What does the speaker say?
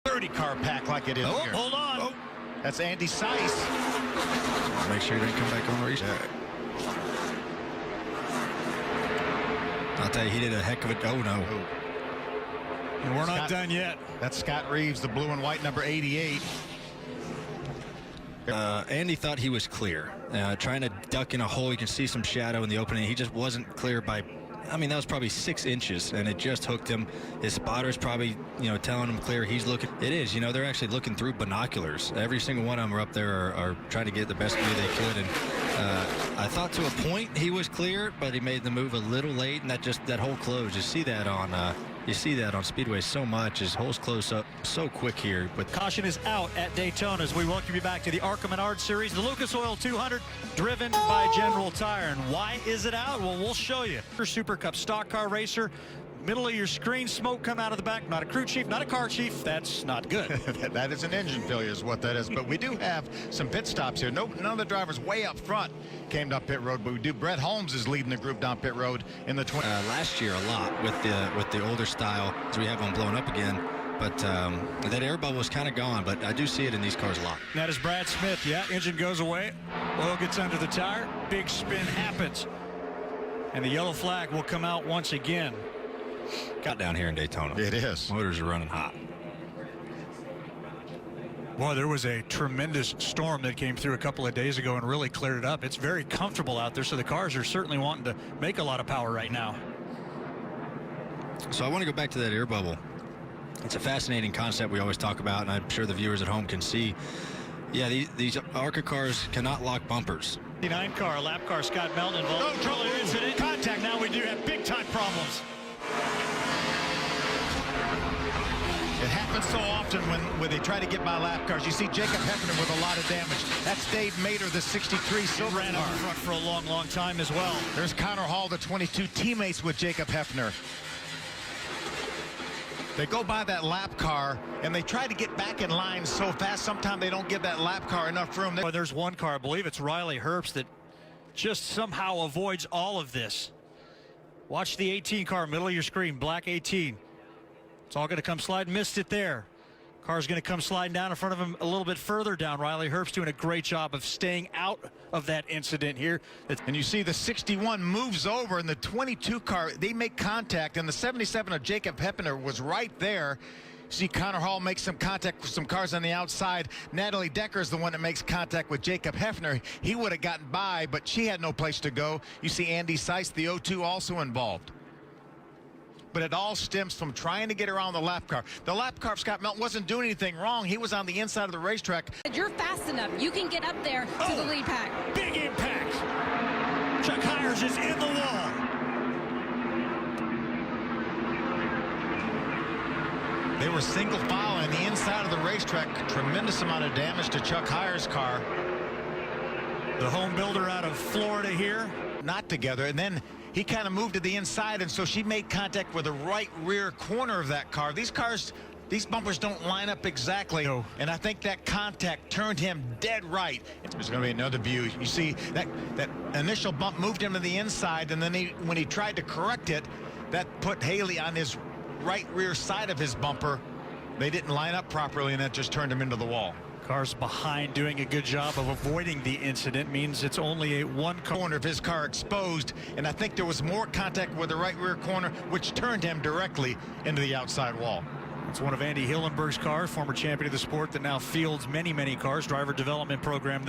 30 car pack like it is here. Hold on. Oh, that's Andy Seiss. Make sure he didn't come back on the racetrack. I'll tell you, he did a heck of a... Oh, no. And we're not done yet. That's Scott Reeves, the blue and white number 88. Andy thought he was clear. Trying to duck in a hole. You can see some shadow in the opening. He just wasn't clear by... I mean, that was probably 6 inches, and it just hooked him. His spotter's probably, telling him clear. He's looking. It is, they're actually looking through binoculars. Every single one of them are up there are trying to get the best view they could. And I thought to a point he was clear, but he made the move a little late, and that hole closed. You see that on Speedway so much. His holes close up so quick here. But caution is out at Daytona as we welcome you back to the ARCA Menard Series, the Lucas Oil 200, driven by General Tire. And why is it out? Well, we'll show you. Super Cup stock car racer. Middle of your screen, smoke come out of the back. Not a crew chief, not a car chief. That's not good. That is an engine failure is what that is. But we do have some pit stops here. None of the drivers way up front came down pit road, but we do. Brett Holmes is leading the group down pit road in the 20. Last year a lot with the older style, as we have them blown up again. But that air bubble is kind of gone, but I do see it in these cars a lot. That is Brad Smith. Yeah, engine goes away. Oil gets under the tire. Big spin happens. And the yellow flag will come out once again. Got down here in Daytona. It is. Motors are running hot. Boy, there was a tremendous storm that came through a couple of days ago and really cleared it up. It's very comfortable out there, so the cars are certainly wanting to make a lot of power right now. So I want to go back to that air bubble. It's a fascinating concept we always talk about, and I'm sure the viewers at home can see. Yeah, these ARCA cars cannot lock bumpers. 9 car, a lap car, Scott Melton involved. No trouble, incident, contact. Now we do have big-time problems. It happens so often when they try to get by lap cars. You see Jacob Hefner with a lot of damage. That's Dave Mater, the 63 silver ran car. up front for a long, long time as well. There's Connor Hall, the 22, teammates with Jacob Hefner. They go by that lap car, and they try to get back in line so fast, sometimes they don't give that lap car enough room. Well, there's one car, I believe it's Riley Herbst, that just somehow avoids all of this. Watch the 18 car, middle of your screen, black 18. It's all going to come sliding. Missed it there. Car's going to come sliding down in front of him a little bit further down. Riley Herbst doing a great job of staying out of that incident here. And you see the 61 moves over, and the 22 car, they make contact, and the 77 of Jacob Hefner was right there. See Connor Hall makes some contact with some cars on the outside. Natalie Decker is the one that makes contact with Jacob Hefner. He would have gotten by, but she had no place to go. You see Andy Seiss, the 02, also involved. But it all stems from trying to get around the lap car. The lap car, Scott Melton, wasn't doing anything wrong. He was on the inside of the racetrack. You're fast enough. You can get up there to the lead pack. Big impact. Chuck Hires is in the wall. They were single file on the inside of the racetrack. Tremendous amount of damage to Chuck Hires' car. The home builder out of Florida here. Not together, and then he kind of moved to the inside, and so she made contact with the right rear corner of that car. These cars, these bumpers don't line up exactly. No. And I think that contact turned him dead right. There's going to be another view. You see that initial bump moved him to the inside, and then when he tried to correct it, that put Haley on his right rear side of his bumper. They didn't line up properly, and that just turned him into the wall. Cars behind doing a good job of avoiding the incident means it's only a one corner of his car exposed, and I think there was more contact with the right rear corner, which turned him directly into the outside wall. It's one of Andy Hillenberg's cars, former champion of the sport that now fields many, many cars, driver development program.